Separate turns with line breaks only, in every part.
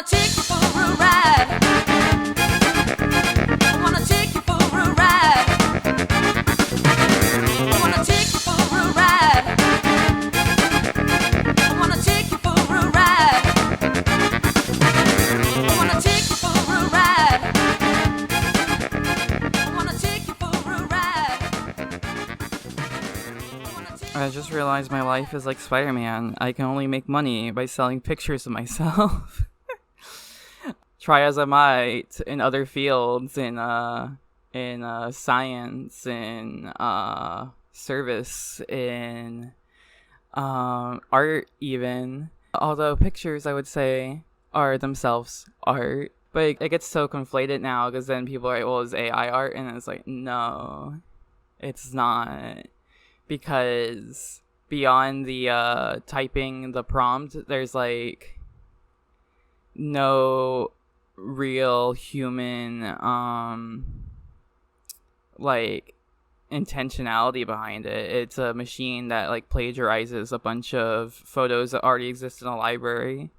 take you for a ride. I wanna take you for a ride. I wanna take you for a ride. I wanna take you for a ride. I wanna take you for a ride. I wanna take you for a ride.
I just realized my life is like Spider-Man. I can only make money by selling pictures of myself. Try as I might in other fields, in science, in service, in art even. Although pictures, I would say, are themselves art. But it gets so conflated now because then people are like, well, it's AI art? And it's like, no, it's not. Because beyond the typing the prompt, there's like no real human like intentionality behind it. It's a machine that like plagiarizes a bunch of photos that already exist in a library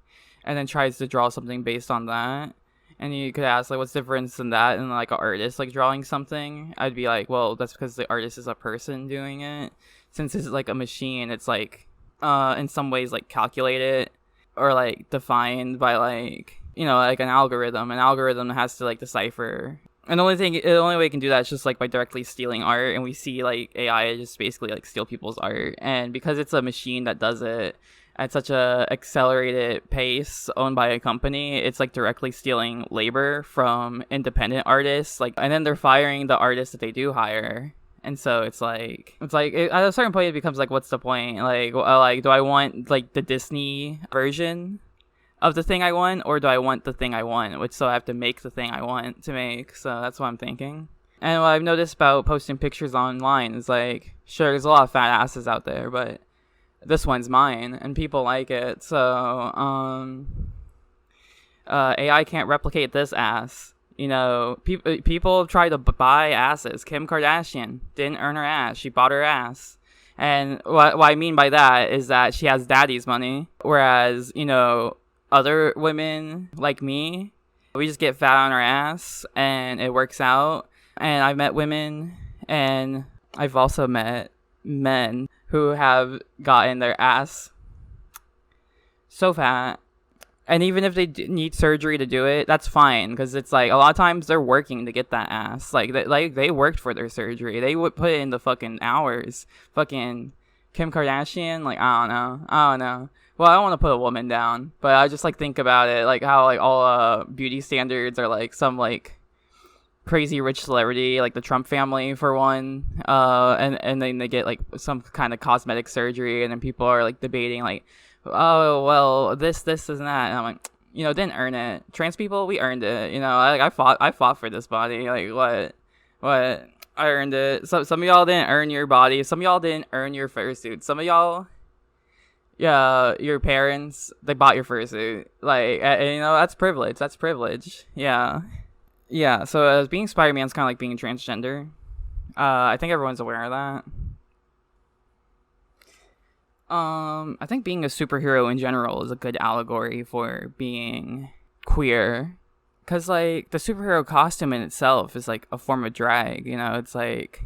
and then tries to draw something based on that. And you could ask, like, what's the difference in that and, like, an artist, like, drawing something? I'd be like, well, that's because the artist is a person doing it. Since it's, like, a machine, it's, like, in some ways, like, calculated or, like, defined by, like, you know, like, an algorithm. An algorithm has to, like, decipher. And the only way it can do that is just, like, by directly stealing art. And we see, like, AI just basically, like, steal people's art. And because it's a machine that does it at such a accelerated pace owned by a company, it's like directly stealing labor from independent artists, like, and then they're firing the artists that they do hire. And so it's like at a certain point it becomes like, what's the point? Like do I want like the Disney version of the thing I want, or do I want the thing I want, which so I have to make the thing I want to make? So that's what I'm thinking. And what I've noticed about posting pictures online is like, sure, there's a lot of fat asses out there, but this one's mine and people like it. So AI can't replicate this ass. You know, people try to buy asses. Kim Kardashian didn't earn her ass, she bought her ass. And what I mean by that is that she has daddy's money, whereas, you know, other women like me, we just get fat on our ass and it works out. And I've met women, and I've also met men who have gotten their ass so fat, and even if they need surgery to do it, that's fine, because it's like a lot of times they're working to get that ass. Like they worked for their surgery. They would put in the fucking hours. Fucking Kim Kardashian, like, I don't know. Well, I don't want to put a woman down, but I just like think about it, like how like all beauty standards are like some like crazy rich celebrity, like the Trump family for one, and then they get like some kind of cosmetic surgery, and then people are like debating like, oh well, this and that, and I'm like, you know, didn't earn it. Trans people, we earned it. You know, I fought for this body. Like what I earned it. So some of y'all didn't earn your body. Some of y'all didn't earn your fursuit. Some of y'all, yeah, your parents, they bought your fursuit. Like, you know, that's privilege. Yeah, so being Spider-Man is kind of like being transgender. I think everyone's aware of that. I think being a superhero in general is a good allegory for being queer. Because, like, the superhero costume in itself is, like, a form of drag, you know? It's like,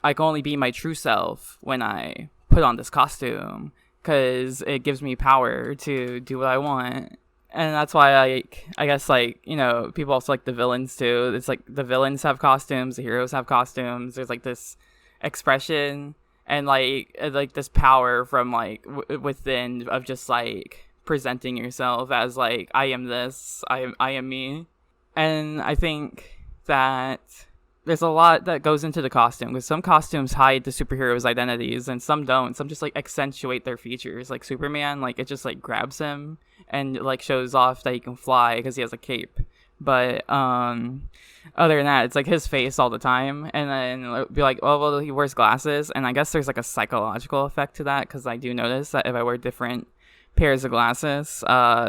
I can only be my true self when I put on this costume, because it gives me power to do what I want. And that's why, I guess, like, you know, people also like the villains, too. It's like the villains have costumes, the heroes have costumes. There's, like, this expression and, like this power from, like, within of just, like, presenting yourself as, like, I am this, I am me. And I think that there's a lot that goes into the costume, because some costumes hide the superheroes' identities and some don't. Some just, like, accentuate their features. Like Superman, like, it just, like, grabs him and, like, shows off that he can fly because he has a cape. But other than that, it's like his face all the time. And then be like, oh well, he wears glasses, and I guess there's like a psychological effect to that, because I do notice that if I wear different pairs of glasses,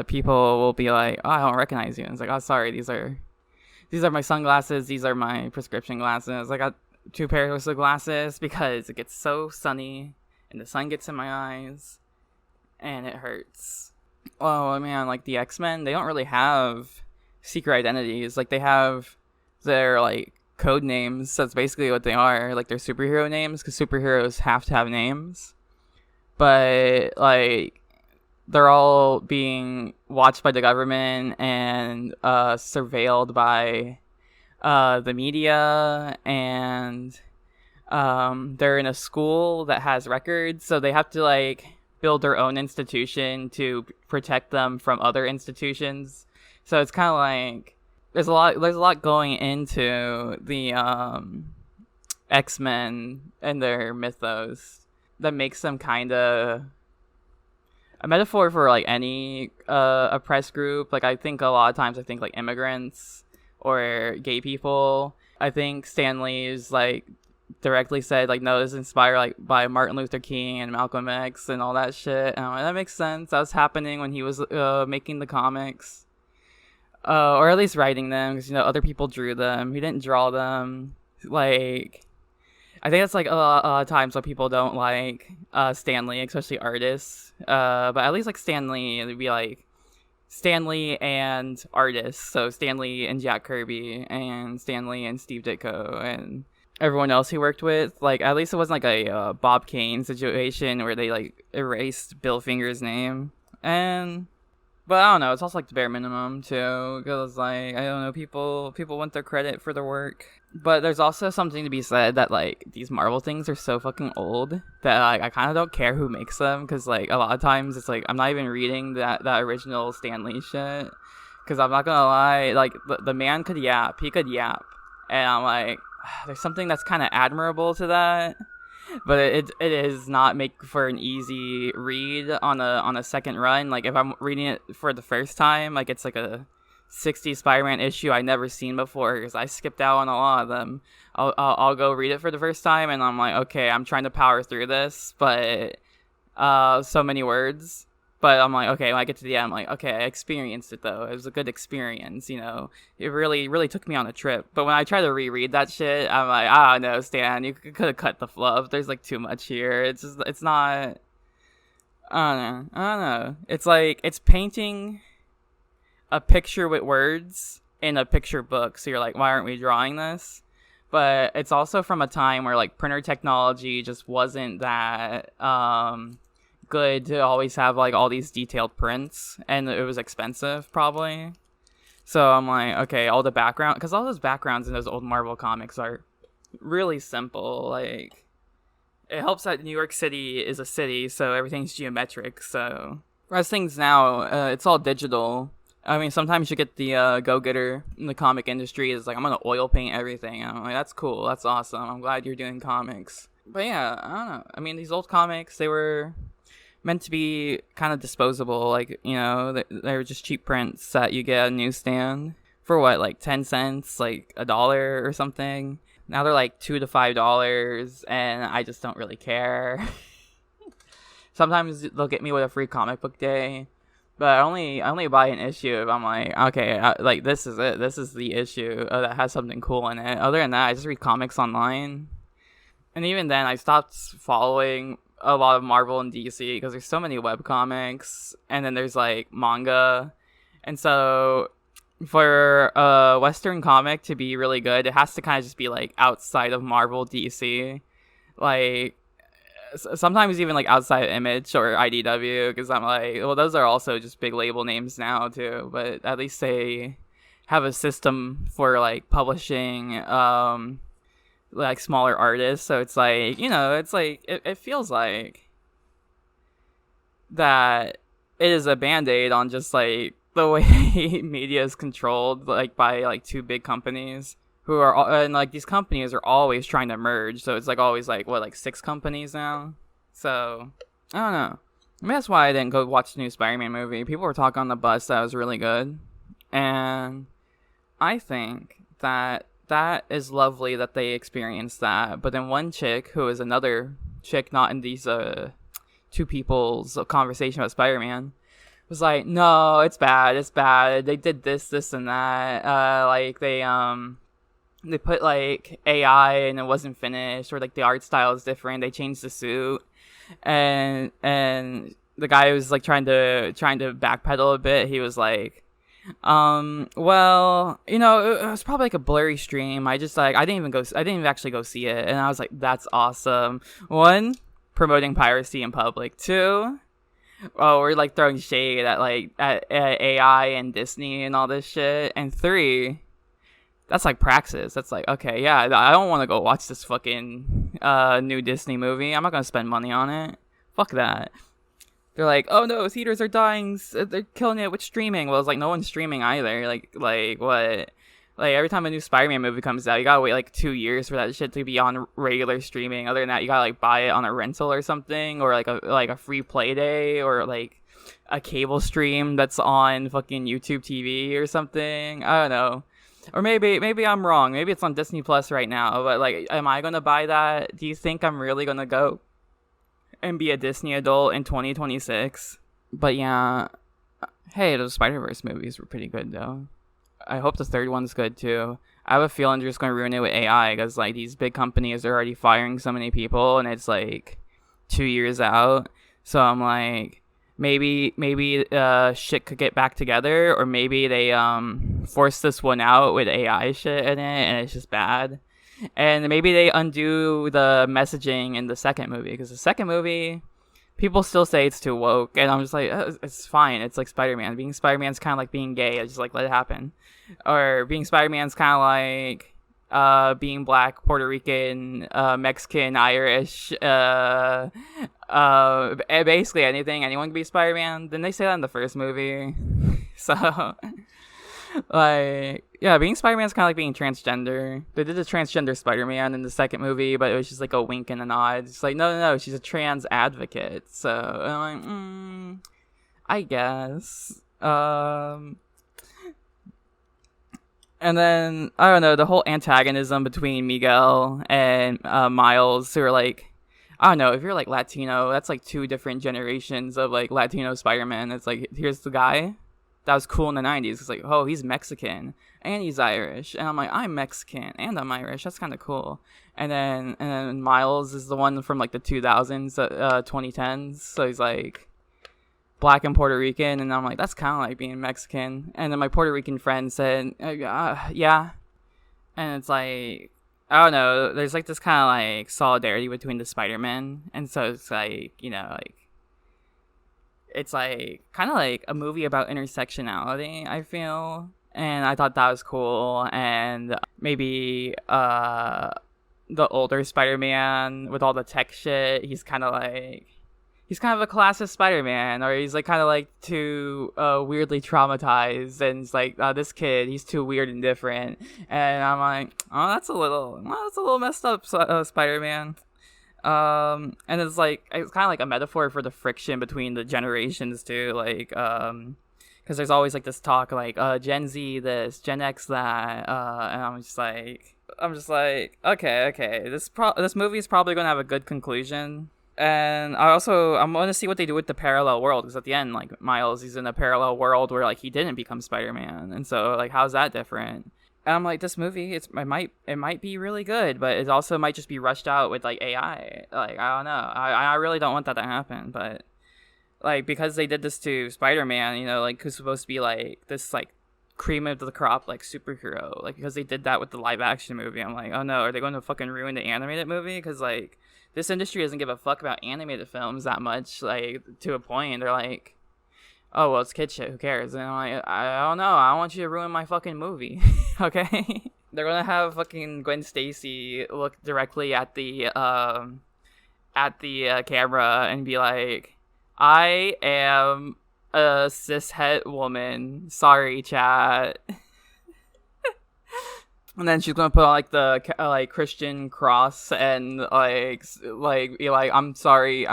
people will be like, oh, I don't recognize you. And it's like, oh, sorry, these are my sunglasses, these are my prescription glasses. I got 2 pairs of glasses because it gets so sunny and the sun gets in my eyes and it hurts. Oh man, like the X-Men, they don't really have secret identities. Like they have their like code names. That's basically what they are. Like their superhero names, because superheroes have to have names. But like they're all being watched by the government and surveilled by the media, and they're in a school that has records, so they have to like build their own institution to protect them from other institutions. So it's kind of like there's a lot going into the X-Men and their mythos that makes them kind of a metaphor for like any oppressed group. Like I think a lot of times I think like immigrants or gay people. I think Stanley's like directly said like no, this is inspired like by Martin Luther King and Malcolm X and all that shit. And I'm like, that makes sense. That was happening when he was making the comics, or at least writing them, because other people drew them. He didn't draw them. Like I think that's like a lot of times what people don't like Stanley, especially artists. But at least like Stanley, it'd be like Stanley and artists. So Stanley and Jack Kirby and Stanley and Steve Ditko and everyone else he worked with. Like at least it wasn't like a Bob Kane situation where they like erased Bill Finger's name. But I don't know. It's also like the bare minimum too, because like I don't know, people want their credit for their work. But there's also something to be said that like these Marvel things are so fucking old that like I kind of don't care who makes them, because like a lot of times it's like I'm not even reading that original Stan Lee shit, because I'm not gonna lie, like the man could yap, and I'm like there's something that's kind of admirable to that. But it is not make for an easy read on a second run. Like if I'm reading it for the first time, like it's like a 60 Spider-Man issue I never seen before, because I skipped out on a lot of them. I'll go read it for the first time and I'm like, okay, I'm trying to power through this, but so many words. But I'm like, okay, when I get to the end, I'm like, okay, I experienced it though. It was a good experience, It really took me on a trip. But when I try to reread that shit, I'm like, ah, no, Stan, you could have cut the fluff. There's like too much here. It's not. I don't know. It's like it's painting a picture with words in a picture book. So you're like, why aren't we drawing this? But it's also from a time where like printer technology just wasn't that good to always have like all these detailed prints, and it was expensive probably. So I'm like, okay, all the background, because all those backgrounds in those old Marvel comics are really simple. Like it helps that New York City is a city, so everything's geometric. So whereas things now, it's all digital. I mean, sometimes you get the go-getter in the comic industry is like, I'm gonna oil paint everything. And I'm like, that's cool, that's awesome, I'm glad you're doing comics. But yeah, I don't know. I mean, these old comics, they were meant to be kind of disposable. Like, they were just cheap prints that you get at a newsstand for what, like 10 cents, like $1 or something. Now they're like $2 to $5, and I just don't really care. Sometimes they'll get me with a free comic book day, but I only buy an issue if I'm like, okay, like this is it. This is the issue that has something cool in it. Other than that, I just read comics online. And even then, I stopped following a lot of Marvel and DC because there's so many webcomics, and then there's like manga. And so for a Western comic to be really good, it has to kind of just be like outside of Marvel, DC. Like sometimes even like outside Image or IDW, because I'm like, well, those are also just big label names now too, but at least they have a system for like publishing like smaller artists. So it's like, it's like it feels like that it is a band-aid on just like the way media is controlled like by like two big companies who are, and like these companies are always trying to merge. So it's like always like what, like 6 companies now. So I don't know. I mean, that's why I didn't go watch the new Spider-Man movie. People were talking on the bus that it was really good, and I think that is lovely that they experienced that. But then one chick, who is another chick not in these two people's conversation about Spider-Man, was like, no, it's bad, they did this and that, like they put like AI and it wasn't finished, or like the art style is different, they changed the suit, and the guy was like trying to backpedal a bit. He was like, well, it was probably like a blurry stream. I didn't even actually go see it. And I was like, that's awesome. One, promoting piracy in public. Two, oh, we're like throwing shade at at AI and Disney and all this shit. And three, that's like praxis. That's like, okay, yeah, I don't want to go watch this fucking new Disney movie. I'm not gonna spend money on it. Fuck that. They're like, oh no, theaters are dying. They're killing it with streaming. Well, it's like no one's streaming either. Like what? Like every time a new Spider-Man movie comes out, you gotta wait like 2 years for that shit to be on regular streaming. Other than that, you gotta like buy it on a rental or something, or like a free play day, or like a cable stream that's on fucking YouTube TV or something. I don't know. Or maybe I'm wrong. Maybe it's on Disney Plus right now. But like, am I gonna buy that? Do you think I'm really gonna go and be a Disney adult in 2026? But yeah, hey, those Spider-Verse movies were pretty good though. I hope the third one's good too. I have a feeling they're just gonna ruin it with AI because like these big companies are already firing so many people, and it's like 2 years out. So I'm like, maybe shit could get back together, or maybe they force this one out with AI shit in it, and it's just bad. And maybe they undo the messaging in the second movie, because the second movie, people still say it's too woke, and I'm just like, it's fine. It's like Spider-Man. Being Spider-Man's kind of like being gay. I just like let it happen. Or being Spider-Man's kind of like being black, Puerto Rican, Mexican, Irish, basically anyone can be Spider-Man. Didn't they say that in the first movie? So, like, yeah, being Spider-Man's kind of like being transgender. They did the transgender Spider-Man in the second movie, but it was just like a wink and a nod. It's like, no, she's a trans advocate. So, I'm like, I guess. And then, I don't know, the whole antagonism between Miguel and Miles, who are like, I don't know, if you're like Latino, that's like two different generations of like Latino Spider-Man. It's like, here's the guy that was cool in the 90s. It's like, oh, he's Mexican and he's Irish. And I'm like, I'm Mexican and I'm Irish. That's kind of cool. And then Miles is the one from like the 2000s, 2010s. So he's like black and Puerto Rican. And I'm like, that's kind of like being Mexican. And then my Puerto Rican friend said, yeah. And it's like, I don't know, there's like this kind of like solidarity between the Spider-Men. And so it's like, like, it's like kind of like a movie about intersectionality, I feel. And I thought that was cool. And maybe the older Spider-Man with all the tech shit, he's kind of a classist Spider-Man, or he's like kind of like too weirdly traumatized, and it's like, this kid, he's too weird and different. And I'm like, oh, that's a little messed up, Spider-Man. And it's kind of like a metaphor for the friction between the generations too, like because there's always like this talk like Gen Z this, Gen X that, and I'm just like, okay, this movie is probably gonna have a good conclusion. And I'm going to see what they do with the parallel world, because at the end, like, Miles, he's in a parallel world where, like, he didn't become Spider-Man. And so, like, how's that different? And I'm like, this movie, it might be really good, but it also might just be rushed out with, like, AI. Like, I don't know. I really don't want that to happen, but, like, because they did this to Spider-Man, like, who's supposed to be, like, this, like, cream of the crop, like, superhero. Like, because they did that with the live-action movie, I'm like, oh, no, are they going to fucking ruin the animated movie? Because, like, this industry doesn't give a fuck about animated films that much, like, to a point. They're like, oh, well, it's kid shit, who cares? And I'm like, I don't know, I don't want you to ruin my fucking movie, okay? They're gonna have fucking Gwen Stacy look directly at the camera and be like, I am a cishet woman, sorry, chat. And then she's gonna put on like the like Christian cross and like be like, I'm sorry,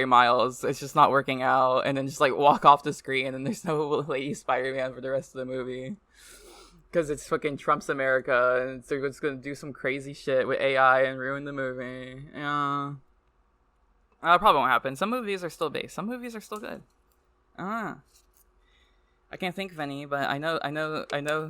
Miles, it's just not working out, and then just like walk off the screen, and there's no Lady Spider-Man for the rest of the movie because it's fucking Trump's America, and they're just gonna do some crazy shit with AI and ruin the movie. Yeah, that probably won't happen. Some movies are still based. Some movies are still good. I can't think of any, but I know.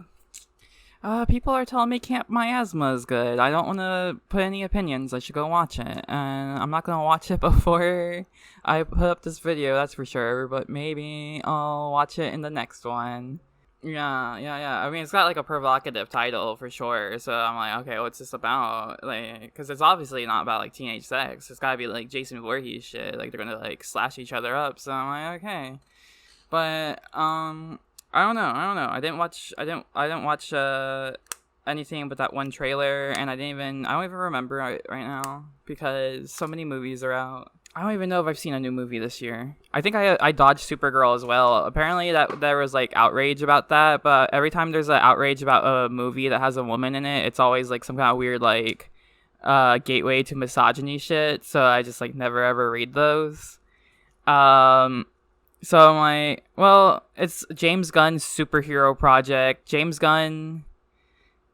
People are telling me Camp Miasma is good. I don't want to put any opinions. I should go watch it, and I'm not gonna watch it before I put up this video. That's for sure. But maybe I'll watch it in the next one. Yeah. I mean, it's got like a provocative title for sure. So I'm like, okay, what's this about? Like, because it's obviously not about like teenage sex. It's gotta be like Jason Voorhees shit. Like they're gonna like slash each other up. So I'm like, okay. But I don't know. I didn't watch anything but that one trailer, and I don't even remember right now because so many movies are out. I don't even know if I've seen a new movie this year. I think I dodged Supergirl as well. Apparently that there was like outrage about that, but every time there's an outrage about a movie that has a woman in it, it's always like some kind of weird like gateway to misogyny shit. So I just like never ever read those. So I'm like, well, it's James Gunn's superhero project. James Gunn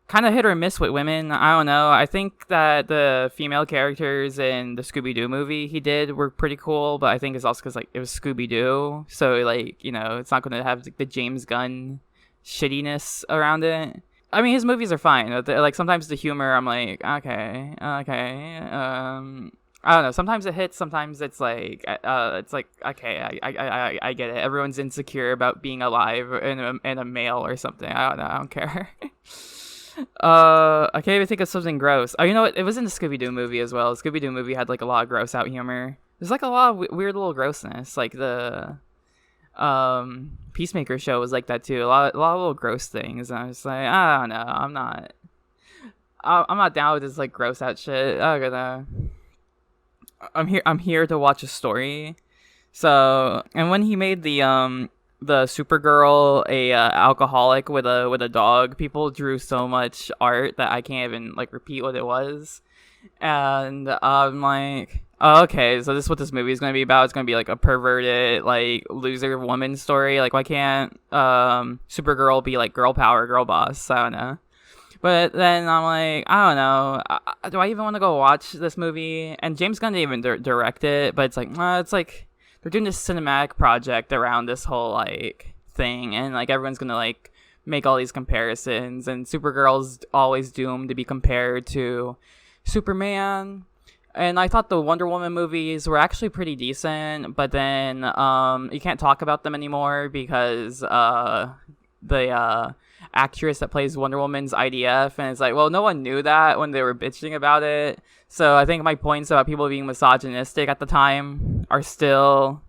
kind of hit or miss with women. I don't know. I think that the female characters in the Scooby-Doo movie he did were pretty cool, but I think it's also because like it was Scooby-Doo, so like, you know, it's not going to have the James Gunn shittiness around it. I mean, his movies are fine. Like sometimes the humor, I'm like, okay. I don't know. Sometimes it hits. Sometimes it's like okay, I get it. Everyone's insecure about being alive in a male or something. I don't know. I don't care. I can't even think of something gross. Oh, you know what? It was in the Scooby-Doo movie as well. The Scooby-Doo movie had like a lot of gross out humor. There's like a lot of weird little grossness. Like the Peacemaker show was like that too. A lot of little gross things. And I was like, I don't know. I'm not down with this like gross out shit. I'm here to watch a story. So, and when he made the Supergirl a alcoholic with a dog, people drew so much art that I can't even like repeat what it was. And I'm like, oh, okay, so this is what this movie is going to be about. It's going to be like a perverted like loser woman story. Like, why can't Supergirl be like girl power, girl boss? I don't know. But then I'm like, I don't know. Do I even want to go watch this movie? And James Gunn didn't even direct it, but it's like they're doing this cinematic project around this whole like thing, and like everyone's gonna like make all these comparisons, and Supergirl's always doomed to be compared to Superman. And I thought the Wonder Woman movies were actually pretty decent, but then you can't talk about them anymore because the actress that plays Wonder Woman's IDF, and it's like, well, no one knew that when they were bitching about it. So I think my points about people being misogynistic at the time are still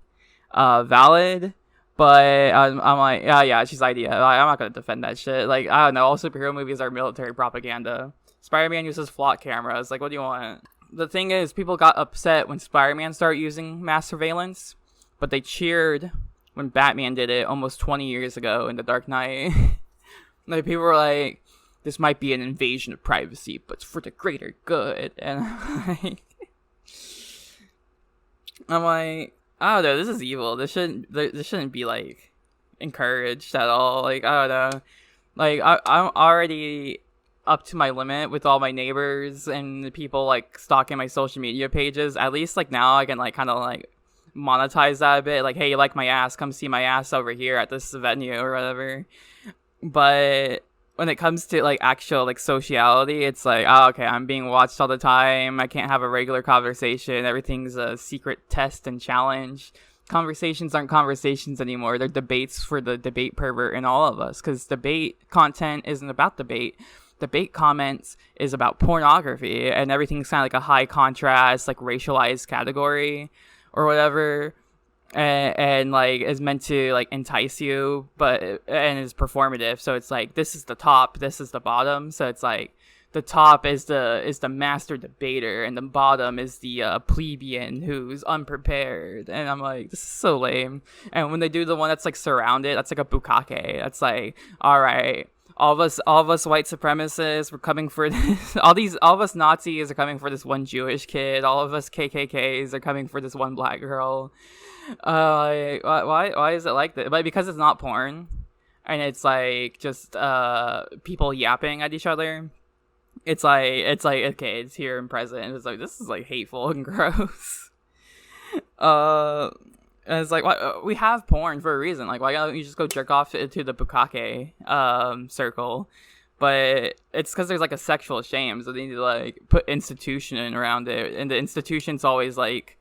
valid. But I'm like, yeah, she's IDF. I'm not gonna defend that shit. Like, I don't know, all superhero movies are military propaganda. Spider-Man uses flock cameras. Like, what do you want? The thing is, people got upset when Spider-Man started using mass surveillance, but they cheered when Batman did it almost 20 years ago in The Dark Knight. Like, people were like, this might be an invasion of privacy, but it's for the greater good. And I'm like, I don't know, this is evil. This shouldn't be like encouraged at all. Like, I don't know. Like, I'm already up to my limit with all my neighbors and the people like stalking my social media pages. At least like now I can like kind of like monetize that a bit. Like, hey, you like my ass? Come see my ass over here at this venue or whatever. But when it comes to like actual like sociality, it's like, oh, okay, I'm being watched all the time. I can't have a regular conversation. Everything's a secret test and challenge. Conversations aren't conversations anymore. They're debates for the debate pervert in all of us, because debate content isn't about debate. Debate comments is about pornography, and everything's kind of like a high contrast, like racialized category or whatever. And like is meant to like entice you, and is performative. So it's like, this is the top, this is the bottom. So it's like the top is the master debater, and the bottom is the plebeian who's unprepared. And I'm like, this is so lame. And when they do the one that's like surrounded, that's like a bukkake. That's like, all right, all of us white supremacists, we're coming for this. All of us Nazis are coming for this one Jewish kid. All of us KKKs are coming for this one black girl. Why is it like that? But because it's not porn, and it's like just people yapping at each other. It's like okay, it's here and present. And it's like, this is like hateful and gross. And it's like, we have porn for a reason. Like, why don't you just go jerk off to the bukkake circle? but it's because there's like a sexual shame, so they need to like put institution around it, and the institution's always like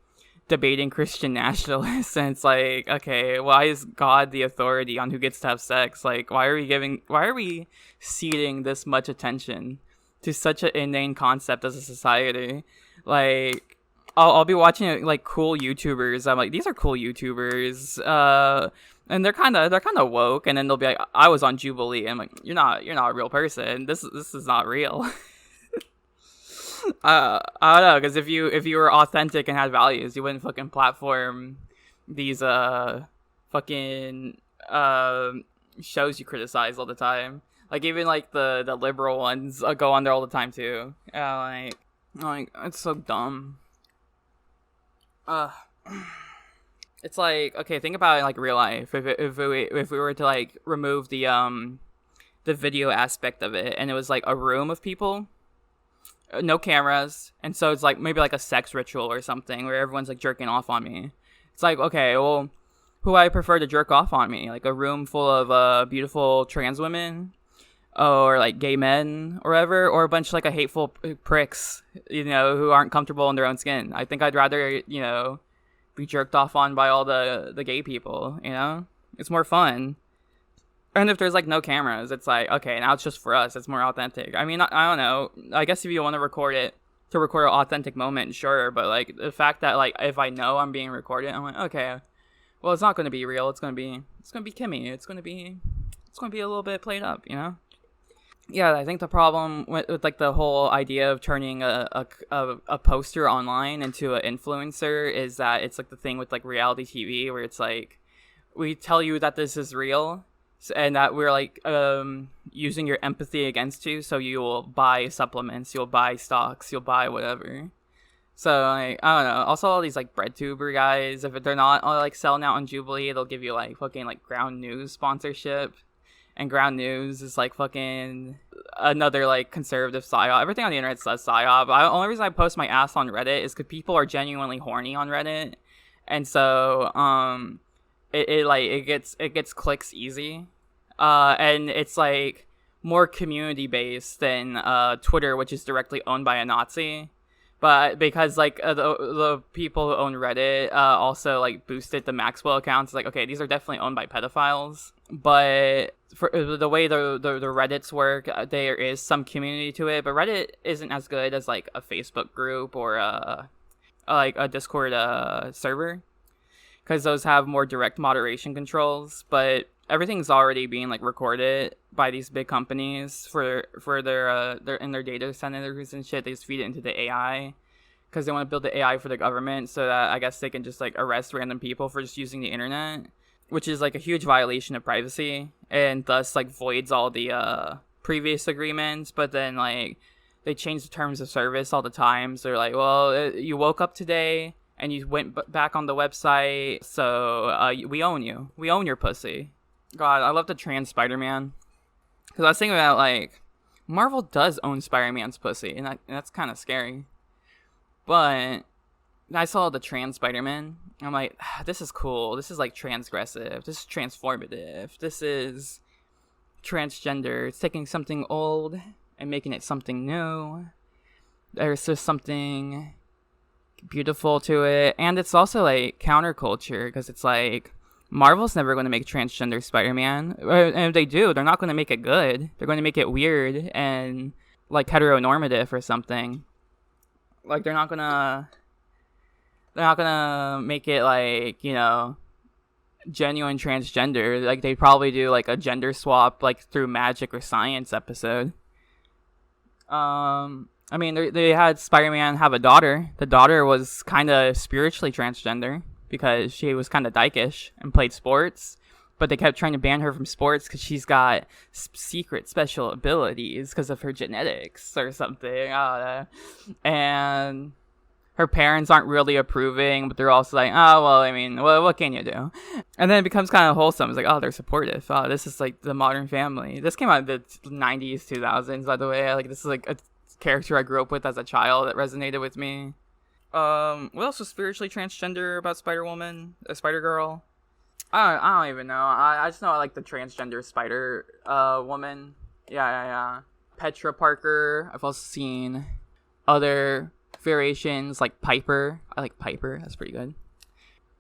debating Christian nationalists, and it's like, okay, why is God the authority on who gets to have sex? Like, why are we ceding this much attention to such an inane concept as a society? Like, I'll be watching like cool YouTubers. I'm like, these are cool YouTubers. And they're kind of woke, and then they'll be like, I was on Jubilee, and I'm like, you're not a real person. This is not real. I don't know, because if you were authentic and had values, you wouldn't fucking platform these fucking shows you criticize all the time. Like, even like the liberal ones go on there all the time too. Like it's so dumb. It's like, okay, think about it like real life. If we were to like remove the video aspect of it, and it was like a room of people, no cameras, and so it's like maybe like a sex ritual or something where everyone's like jerking off on me. It's like, okay, well, who I prefer to jerk off on me? Like a room full of beautiful trans women, or like gay men, or whatever, or a bunch of like a hateful pricks, who aren't comfortable in their own skin. I think I'd rather, be jerked off on by all the gay people. It's more fun. And if there's like no cameras, it's like, okay, now it's just for us. It's more authentic. I mean, I don't know. I guess if you want to record it to record an authentic moment, sure. But like the fact that like if I know I'm being recorded, I'm like, okay, well, it's not going to be real. It's going to be Kimmy. It's going to be a little bit played up, Yeah, I think the problem with like the whole idea of turning a poster online into an influencer is that it's like the thing with like reality TV where it's like we tell you that this is real and that we're like using your empathy against you, so you'll buy supplements, you'll buy stocks, you'll buy whatever. So like, I don't know. Also, all these like bread tuber guys, if they're not like selling out on Jubilee, they'll give you like fucking like Ground News sponsorship. And Ground News is like fucking another like conservative psyop. Everything on the internet says psyop. The only reason I post my ass on Reddit is because people are genuinely horny on Reddit, and so it gets clicks easy, and it's like more community based than Twitter, which is directly owned by a Nazi. But because like the people who own Reddit also like boosted the Maxwell accounts, like, okay, these are definitely owned by pedophiles. But for the way the Reddits work, there is some community to it. But Reddit isn't as good as like a Facebook group or like a Discord server, because those have more direct moderation controls. But everything's already being like recorded by these big companies for their in their data centers and shit. They just feed it into the AI because they want to build the AI for the government, so that I guess they can just like arrest random people for just using the internet, which is like a huge violation of privacy and thus like voids all the previous agreements. But then like they change the terms of service all the time, so they're like, well, you woke up today and you went back on the website, so we own you, we own your pussy. God, I love the trans Spider-Man. Because I was thinking about, like, Marvel does own Spider-Man's pussy, and that's kind of scary. But I saw the trans Spider-Man. I'm like, this is cool. This is, like, transgressive. This is transformative. This is transgender. It's taking something old and making it something new. There's just something beautiful to it. And it's also, like, counterculture, because it's, like, Marvel's never going to make transgender Spider-Man. And if they do, they're not going to make it good. They're going to make it weird and, like, heteronormative or something. Like, they're not going to make it, like, genuine transgender. Like, they'd probably do, like, a gender swap, like, through magic or science episode. I mean, they had Spider-Man have a daughter. The daughter was kind of spiritually transgender, because she was kind of dykish and played sports, but they kept trying to ban her from sports because she's got secret special abilities because of her genetics or something. I don't know. And her parents aren't really approving, but they're also like, oh, well, I mean, what can you do? And then it becomes kind of wholesome. It's like, oh, they're supportive. Oh, this is like the Modern Family. This came out in the 90s, 2000s, by the way. Like, this is like a character I grew up with as a child that resonated with me. What else was spiritually transgender about Spider-Woman? Spider-Girl? I don't even know. I just know I like the transgender Spider woman. Yeah. Petra Parker. I've also seen other variations like Piper. I like Piper. That's pretty good.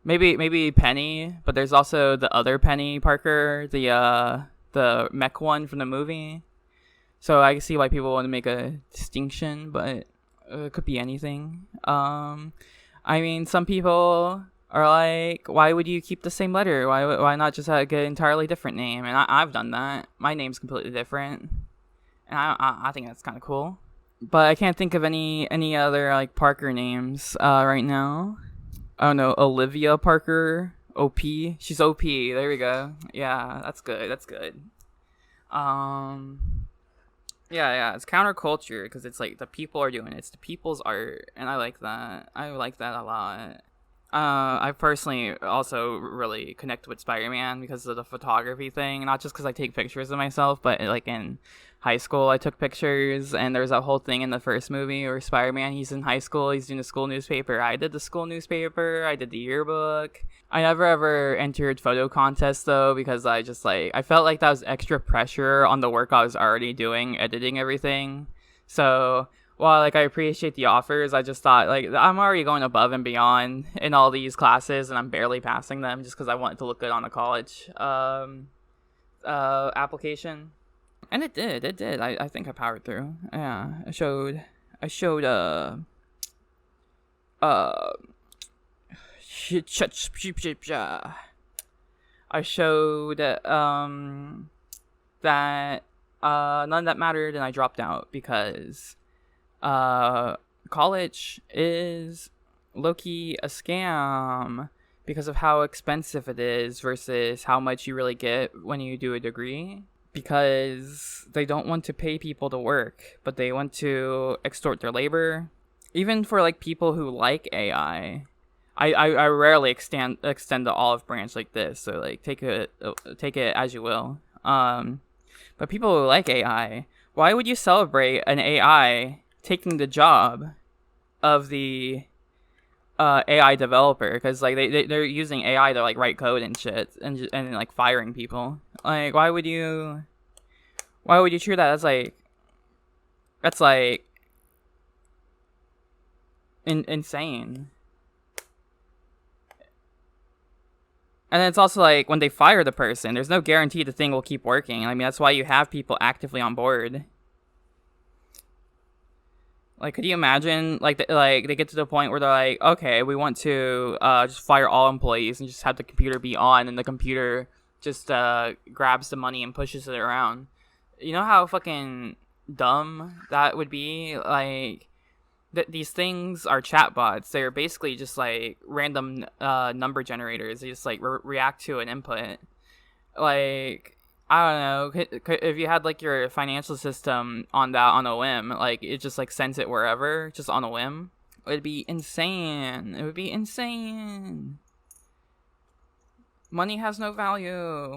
Maybe Penny, but there's also the other Penny Parker, the mech one from the movie. So I can see why people want to make a distinction, but it could be anything. I mean, some people are like, why would you keep the same letter? Why not just get an entirely different name? And I've done that. My name's completely different, and I think that's kind of cool. But I can't think of any other like Parker names right now. I don't know, Olivia Parker, OP. She's OP. There we go. Yeah, that's good. Yeah, it's counterculture because it's like the people are doing it. It's the people's art, and I like that. I like that a lot. I personally also really connect with Spider-Man because of the photography thing, not just because I take pictures of myself, but like in high school I took pictures, and there's that whole thing in the first movie where Spider-Man, he's in high school, he's doing the school newspaper. I did the school newspaper, I did the yearbook. I never ever entered photo contests though, because I felt like that was extra pressure on the work I was already doing, editing everything. So while like I appreciate the offers, I just thought like I'm already going above and beyond in all these classes, and I'm barely passing them just because I wanted to look good on the college application. And it did. I think I powered through. Yeah, I showed I showed that none of that mattered, and I dropped out because college is low-key a scam because of how expensive it is versus how much you really get when you do a degree, because they don't want to pay people to work, but they want to extort their labor. Even for like people who like AI, I rarely extend the olive branch like this, so like take it as you will. But people who like AI, why would you celebrate an AI taking the job of the AI developer? Because like they're using AI to like write code and shit, and like firing people. Like why would you treat that as like insane? And it's also like when they fire the person, there's no guarantee the thing will keep working. I mean, that's why you have people actively on board. Like, could you imagine, like, they get to the point where they're like, okay, we want to just fire all employees and just have the computer be on, and the computer just grabs the money and pushes it around. You know how fucking dumb that would be? Like, these things are chatbots. They're basically just like random number generators. They just like react to an input. Like, I don't know, if you had like your financial system on a whim, like it just like sends it wherever just on a whim, it'd be insane. It would be insane. Money has no value.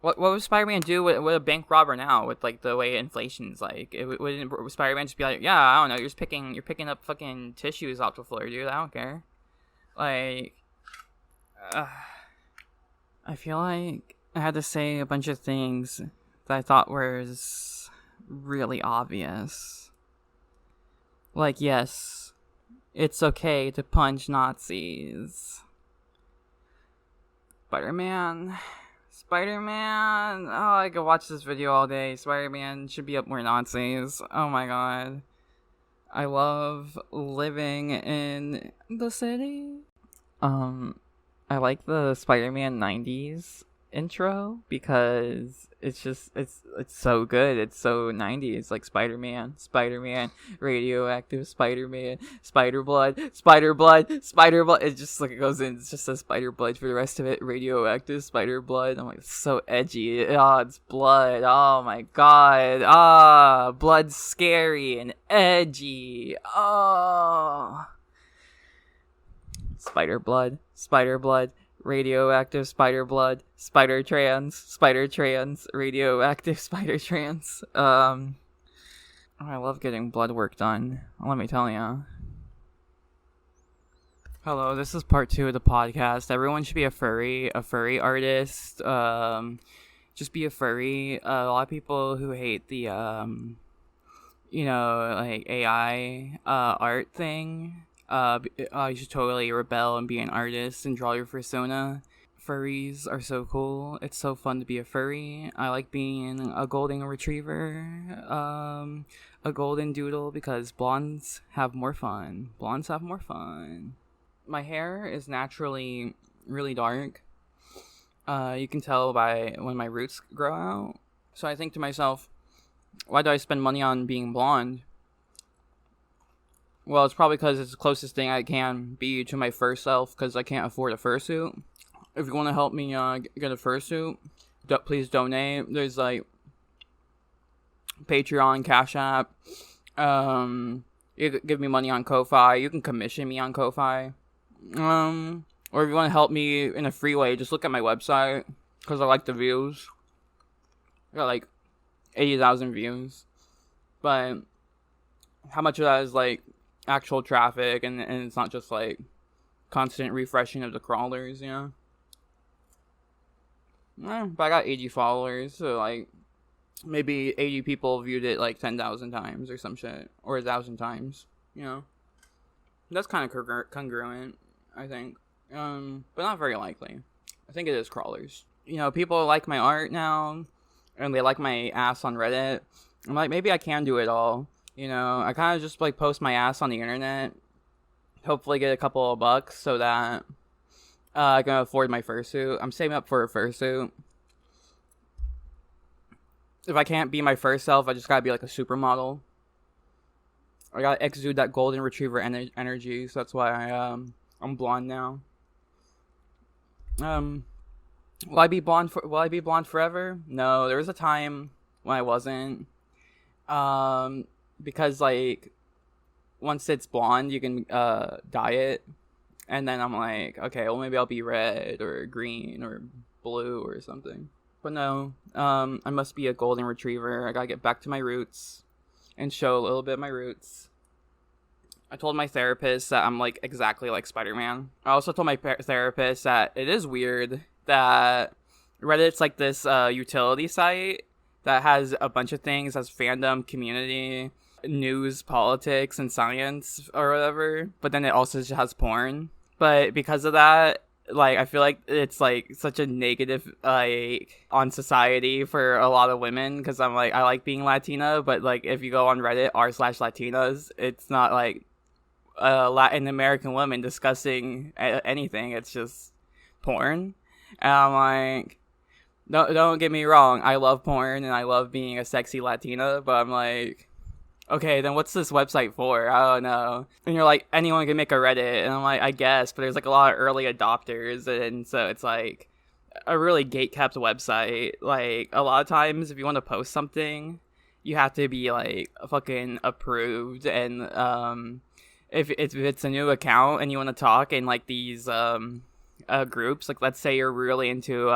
What would Spider-Man do with a bank robber now, with like the way inflation's like? Wouldn't Spider-Man just be like, yeah, I don't know, you're picking up fucking tissues off the floor, dude, I don't care. Like, I feel like I had to say a bunch of things that I thought was really obvious. Like, yes, it's okay to punch Nazis. Spider-Man, oh, I could watch this video all day. Spider-Man should be up more Nazis. Oh my god. I love living in the city. I like the Spider-Man 90s intro because it's so good. It's so 90s. Like Spider-Man, radioactive Spider-Man, Spider Blood. It just like it goes in. It just says Spider Blood for the rest of it. Radioactive Spider Blood. I'm like, it's so edgy. Oh, it's blood. Oh my god. Blood's scary and edgy. Oh. Spider Blood, radioactive Spider Blood, Spider Trans, radioactive Spider Trans. I love getting blood work done, let me tell you. Hello, this is part 2 of the podcast. Everyone should be a furry artist. just be a furry. A lot of people who hate the like AI art thing. You should totally rebel and be an artist and draw your persona. Furries are so cool. It's so fun to be a furry. I like being a golden retriever, a golden doodle, because blondes have more fun. Blondes have more fun. My hair is naturally really dark. You can tell by when my roots grow out. So I think to myself, why do I spend money on being blonde? Well, it's probably because it's the closest thing I can be to my fur self, because I can't afford a fursuit. If you want to help me get a fursuit, please donate. There's like Patreon, Cash App. You can give me money on Ko-Fi. You can commission me on Ko-Fi. Or if you want to help me in a free way, just look at my website, because I like the views. I got like 80,000 views. But how much of that is like actual traffic, and it's not just like constant refreshing of the crawlers, you know? But I got 80 followers, so like maybe 80 people viewed it like 10,000 times or some shit, or 1,000 times, you know? That's kind of congruent, I think. But not very likely. I think it is crawlers. You know, people like my art now, and they like my ass on Reddit. I'm like, maybe I can do it all. You know, I kind of just like post my ass on the internet, hopefully get a couple of bucks so that I can afford my fursuit. I'm saving up for a fursuit. If I can't be my first self, I just gotta be like a supermodel. I gotta exude that golden retriever energy, so that's why I'm blonde now. Will I be blonde forever? No, there was a time when I wasn't. Because like once it's blonde, you can dye it, and then I'm like, okay, well maybe I'll be red or green or blue or something. But no, I must be a golden retriever. I gotta get back to my roots and show a little bit of my roots. I told my therapist that I'm like exactly like Spider-Man. I also told my therapist that it is weird that Reddit's like this utility site that has a bunch of things, has fandom, community, news, politics, and science or whatever, but then it also just has porn. But because of that, like I feel like it's like such a negative like on society for a lot of women, because I'm like, I like being Latina, but like if you go on Reddit r/Latinas, it's not like Latin American women discussing anything. It's just porn, and I'm like, don't get me wrong, I love porn and I love being a sexy Latina, but I'm like, okay, then what's this website for? I don't know. And you're like, anyone can make a Reddit, and I'm like, I guess, but there's like a lot of early adopters, and so it's like a really gate-kept website. Like a lot of times if you want to post something, you have to be like fucking approved, and if it's a new account and you want to talk in like these groups, like let's say you're really into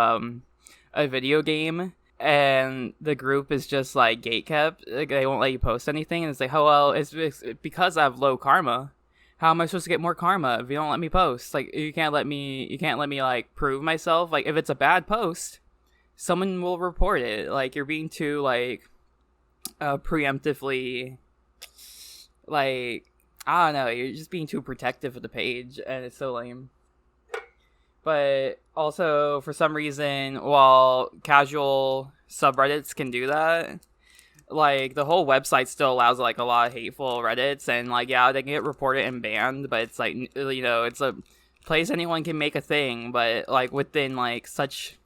a video game and the group is just like gatekept, like they won't let you post anything, and it's like, oh well, it's because I have low karma. How am I supposed to get more karma if you don't let me post? Like you can't let me like prove myself. Like if it's a bad post, someone will report it. Like you're being too like preemptively, like I don't know, you're just being too protective of the page, and it's so lame. But also, for some reason, while casual subreddits can do that, like, the whole website still allows, like, a lot of hateful Reddits, and, like, yeah, they can get reported and banned, but it's, like, you know, it's a place anyone can make a thing, but, like, within, like, such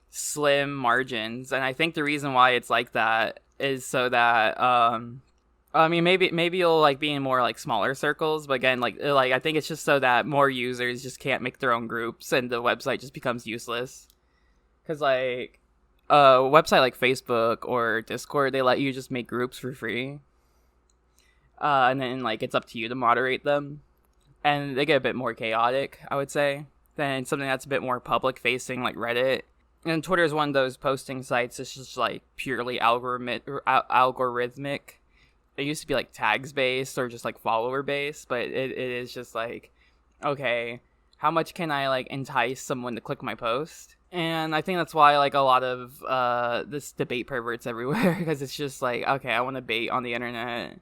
slim margins. And I think the reason why it's like that is so that, I mean, maybe you'll like be in more like smaller circles, but again, like I think it's just so that more users just can't make their own groups, and the website just becomes useless. Cause like a website like Facebook or Discord, they let you just make groups for free, and then like it's up to you to moderate them, and they get a bit more chaotic, I would say, than something that's a bit more public facing like Reddit. And Twitter is one of those posting sites. It's just like purely algorithmic. It used to be like tags based or just like follower based, but it is just like, okay, how much can I like entice someone to click my post? And I think that's why like a lot of this debate perverts everywhere, because it's just like, okay, I want to bait on the internet.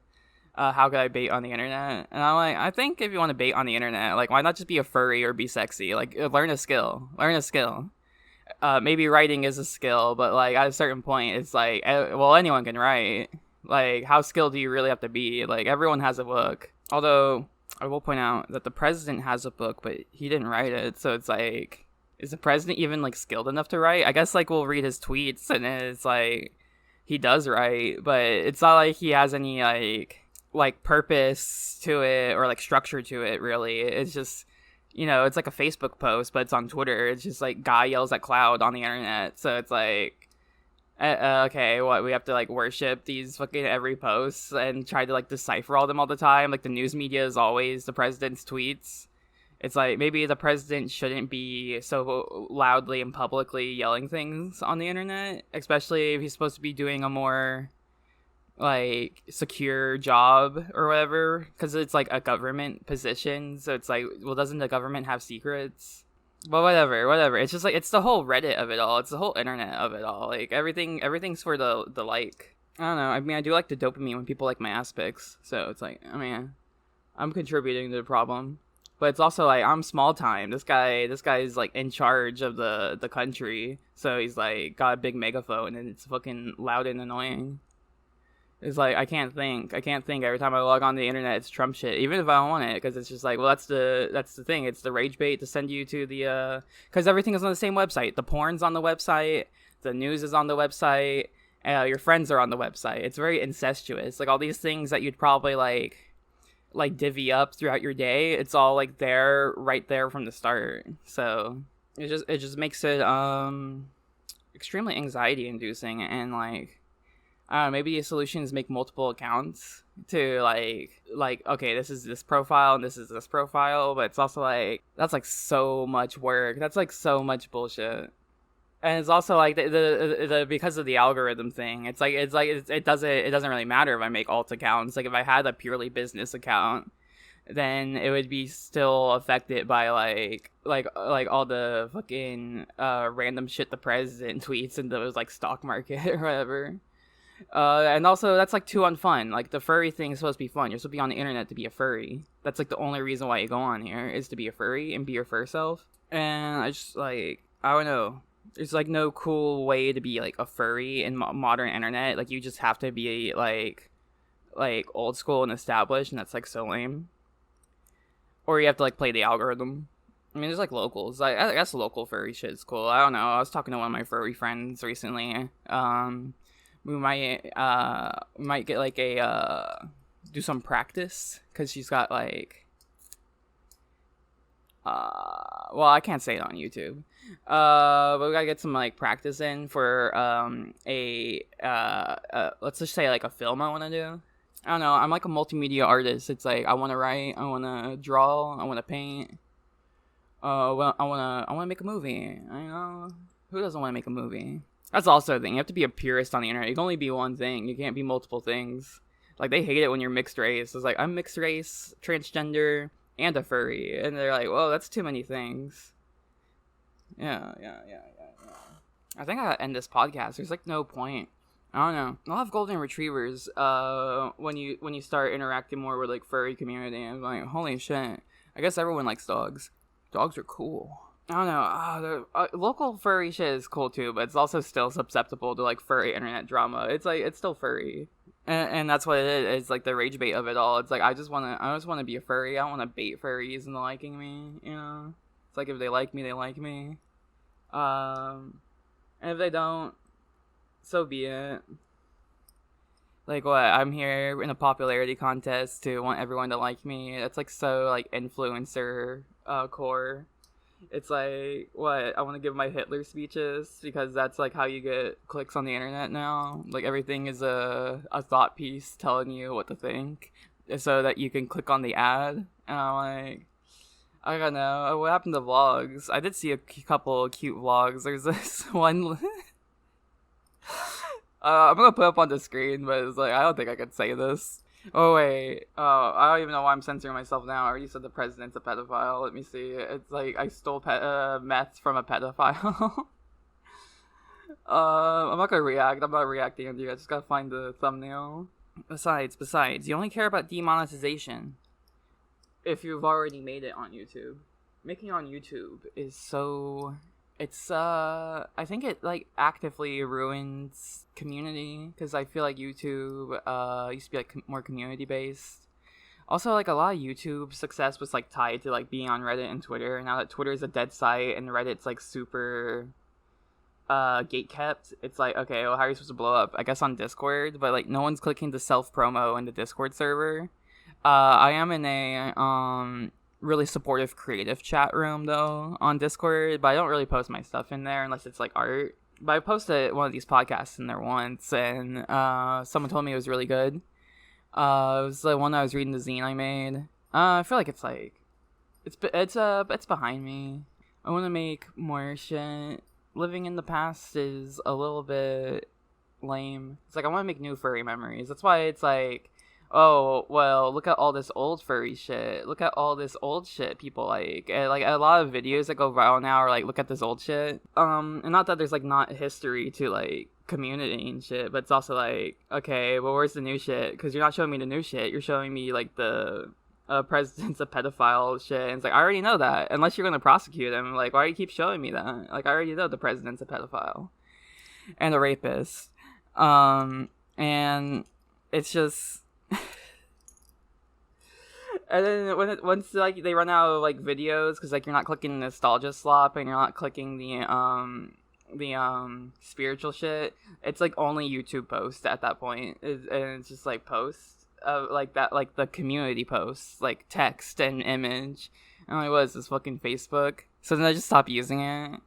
How could I bait on the internet? And I'm like, I think if you want to bait on the internet, like, why not just be a furry or be sexy? Like, learn a skill. Learn a skill. Maybe writing is a skill, but like at a certain point, it's like, well, anyone can write. Like, how skilled do you really have to be? Like, everyone has a book. Although, I will point out that the president has a book, but he didn't write it. So it's like, is the president even like skilled enough to write? I guess like we'll read his tweets, and it's like he does write, but it's not like he has any like purpose to it or like structure to it. Really, it's just, it's like a Facebook post, but it's on Twitter. It's just like guy yells at cloud on the internet. So it's like, okay, what, we have to like worship these fucking every post and try to like decipher all them all the time? Like the news media is always the president's tweets. It's like maybe the president shouldn't be so loudly and publicly yelling things on the internet, especially if he's supposed to be doing a more like secure job or whatever, because it's like a government position. So it's like, well, doesn't the government have secrets? But whatever. It's just like, it's the whole Reddit of it all. It's the whole internet of it all. Like everything's for the like. I don't know. I mean, I do like the dopamine when people like my ass pics. So it's like, I mean, I'm contributing to the problem. But it's also like, I'm small time. This guy's like in charge of the country. So he's like got a big megaphone and it's fucking loud and annoying. It's like, I can't think every time I log on the internet. It's Trump shit, even if I don't want it, because it's just like, well, that's the thing. It's the rage bait to send you to the because everything is on the same website. The porn's on the website, the news is on the website, your friends are on the website. It's very incestuous. Like all these things that you'd probably like divvy up throughout your day, it's all like there, right there from the start. So it just makes it extremely anxiety inducing. And like, maybe a solution is make multiple accounts to like okay, this is this profile and this is this profile, but it's also like, that's like so much work. That's like so much bullshit. And it's also like the because of the algorithm thing, it doesn't really matter if I make alt accounts. Like if I had a purely business account, then it would be still affected by like all the fucking random shit the president tweets in those like stock market or whatever. And also that's like too unfun. Like the furry thing is supposed to be fun. You're supposed to be on the internet to be a furry. That's like the only reason why you go on here, is to be a furry and be your fur self. And I just like, I don't know. There's like no cool way to be like a furry in modern internet. Like you just have to be like old school and established, and that's like so lame. Or you have to like play the algorithm. I mean, there's like locals. I guess local furry shit is cool. I don't know. I was talking to one of my furry friends recently. We might get like do some practice, because she's got like well, I can't say it on YouTube. But we gotta get some like practice in for let's just say like a film I want to do. I don't know. I'm like a multimedia artist. It's like I want to write, I want to draw, I want to paint. Well, I want to make a movie. I know, who doesn't want to make a movie? That's also the thing. You have to be a purist on the internet. You can only be one thing. You can't be multiple things. Like they hate it when you're mixed race. It's like, I'm mixed race, transgender, and a furry, and they're like, whoa, that's too many things. Yeah. I think I gotta end this podcast. There's like no point. I don't know. I'll have golden retrievers when you start interacting more with like furry community. I'm like, holy shit. I guess everyone likes dogs. Dogs are cool. I don't know. Local furry shit is cool too, but it's also still susceptible to like furry internet drama. It's like, it's still furry. And that's what it is. It's like the rage bait of it all. It's like, I just want to be a furry. I don't want to bait furries into liking me, you know? It's like, if they like me, they like me. And if they don't, so be it. Like, what? I'm here in a popularity contest to want everyone to like me. It's like so like influencer core. It's like, what? I want to give my Hitler speeches because that's like how you get clicks on the internet now. Like everything is a thought piece telling you what to think, so that you can click on the ad. And I'm like, I don't know. What happened to vlogs? I did see a couple of cute vlogs. There's this one. I'm gonna put up on the screen, but it's like, I don't think I could say this. Oh wait, I don't even know why I'm censoring myself now. I already said the president's a pedophile. Let me see. It's like I stole meth from a pedophile. I'm not gonna react. I'm not reacting on you. I just gotta find the thumbnail. Besides, you only care about demonetization if you've already made it on YouTube. Making on YouTube is so it's I think it like actively ruins community because I feel like YouTube used to be like more community based. Also, like a lot of YouTube success was like tied to like being on Reddit and Twitter. Now that Twitter is a dead site and Reddit's like super gate kept, it's like, okay, well, how are you supposed to blow up? I guess on Discord, but like no one's clicking the self promo in the Discord server. I am in a really supportive creative chat room though on Discord, but I don't really post my stuff in there unless it's like art. But I posted one of these podcasts in there once, and someone told me it was really good. It was the one I was reading, the zine I made. I feel like it's like it's behind me. I want to make more shit. Living in the past is a little bit lame. It's like I want to make new furry memories. That's why it's like, oh well, look at all this old furry shit. Look at all this old shit people like. And, like a lot of videos that go viral now are like, look at this old shit. And not that there's like not history to like community and shit, but it's also like, okay, well, where's the new shit? Because you're not showing me the new shit. You're showing me like the president's a pedophile shit, and it's like, I already know that. Unless you're gonna prosecute him, like, why do you keep showing me that? Like, I already know the president's a pedophile and a rapist. And it's just and then once like they run out of like videos, because like you're not clicking the nostalgia slop and you're not clicking the spiritual shit, it's like only YouTube posts at that point, and it's just like posts like that, like the community posts, like text and image. And like, what is this, fucking Facebook? So then I just stopped using it.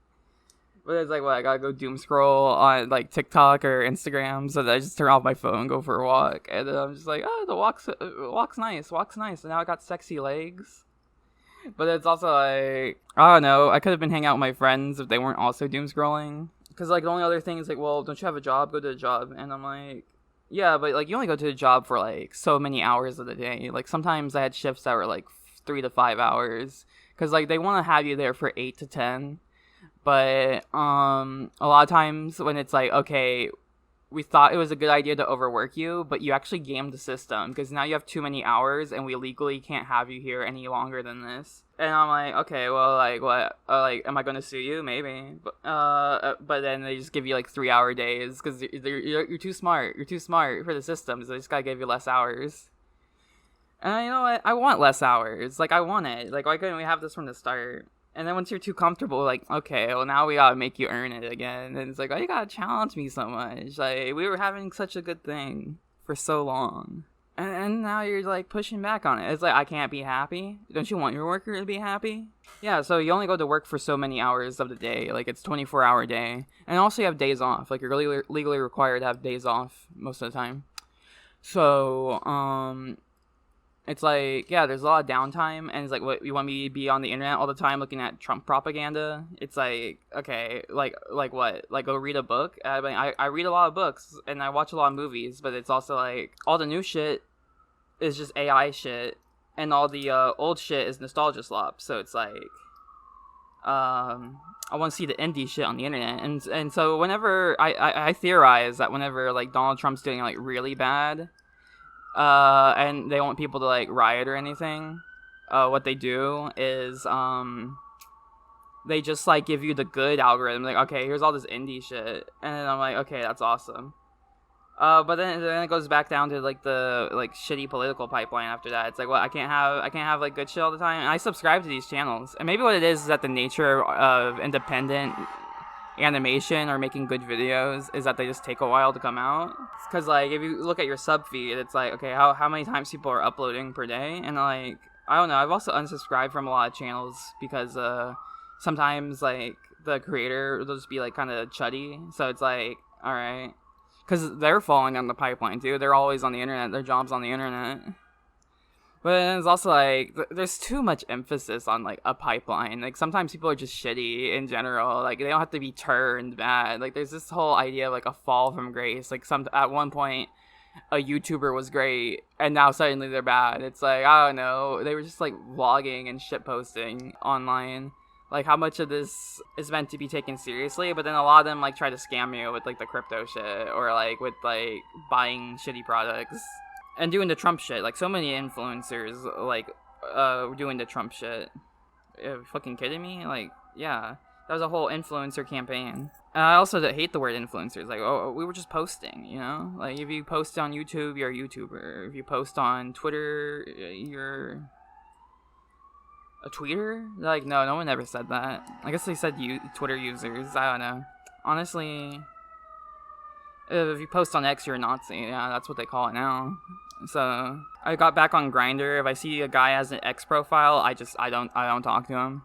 But it's like, what, I gotta go doom scroll on like TikTok or Instagram, so that I just turn off my phone and go for a walk. And then I'm just like, oh, the walk's nice. And now I got sexy legs. But it's also like, I don't know, I could have been hanging out with my friends if they weren't also doom scrolling. Because like the only other thing is like, well, don't you have a job? Go to a job. And I'm like, yeah, but like you only go to the job for like so many hours of the day. Like sometimes I had shifts that were like 3 to 5 hours, because like they want to have you there for 8 to 10. But a lot of times when it's like, okay, we thought it was a good idea to overwork you, but you actually gamed the system because now you have too many hours and we legally can't have you here any longer than this. And I'm like, okay, well, like, what? Like, am I going to sue you? Maybe. But then they just give you like 3-hour days because you're too smart. You're too smart for the system, so they just got to give you less hours. And you know what? I want less hours. Like, I want it. Like, why couldn't we have this from the start? And then once you're too comfortable, like, okay, well, now we gotta make you earn it again. And it's like, oh, you gotta challenge me so much. Like, we were having such a good thing for so long. And now you're, like, pushing back on it. It's like, I can't be happy? Don't you want your worker to be happy? Yeah, so you only go to work for so many hours of the day. Like, it's 24-hour day. And also you have days off. Like, you're legally required to have days off most of the time. So, it's like, yeah, there's a lot of downtime, and it's like, what, you want me to be on the internet all the time looking at Trump propaganda? It's like, okay, like what? Like, go read a book? I mean, I read a lot of books, and I watch a lot of movies, but it's also like, all the new shit is just AI shit, and all the old shit is nostalgia slop, so it's like, I want to see the indie shit on the internet, and so whenever, I theorize that whenever, like, Donald Trump's doing, like, really bad, and they want people to like riot or anything, what they do is they just like give you the good algorithm, like, okay, here's all this indie shit, and then I'm like, okay, that's awesome. But then it goes back down to like the like shitty political pipeline after that. It's like, well, I can't have like good shit all the time. And I subscribe to these channels, and maybe what it is that the nature of independent animation or making good videos is that they just take a while to come out. Because like if you look at your sub feed, it's like, okay, how many times people are uploading per day, and like, I don't know, I've also unsubscribed from a lot of channels because sometimes like the creator will just be like kind of chuddy, so it's like, all right, because they're falling down the pipeline too. They're always on the internet, their job's on the internet. But it's also like, there's too much emphasis on like a pipeline. Like sometimes people are just shitty in general. Like they don't have to be turned bad. Like there's this whole idea of like a fall from grace. Like at one point a YouTuber was great and now suddenly they're bad. It's like, I don't know. They were just like vlogging and shit posting online. Like, how much of this is meant to be taken seriously? But then a lot of them, like, try to scam you with, like, the crypto shit, or, like, with, like, buying shitty products and doing the Trump shit. Like, so many influencers, like, doing the Trump shit. Are you fucking kidding me? Like, yeah, that was a whole influencer campaign. And I also hate the word influencers. Like, oh, we were just posting, you know? Like, if you post on YouTube, you're a YouTuber. If you post on Twitter, you're a tweeter? Like, no one ever said that. I guess they said Twitter users. I don't know. Honestly, if you post on X, you're a Nazi. Yeah, that's what they call it now. So I got back on Grindr. If I see a guy has an X profile, I don't talk to him.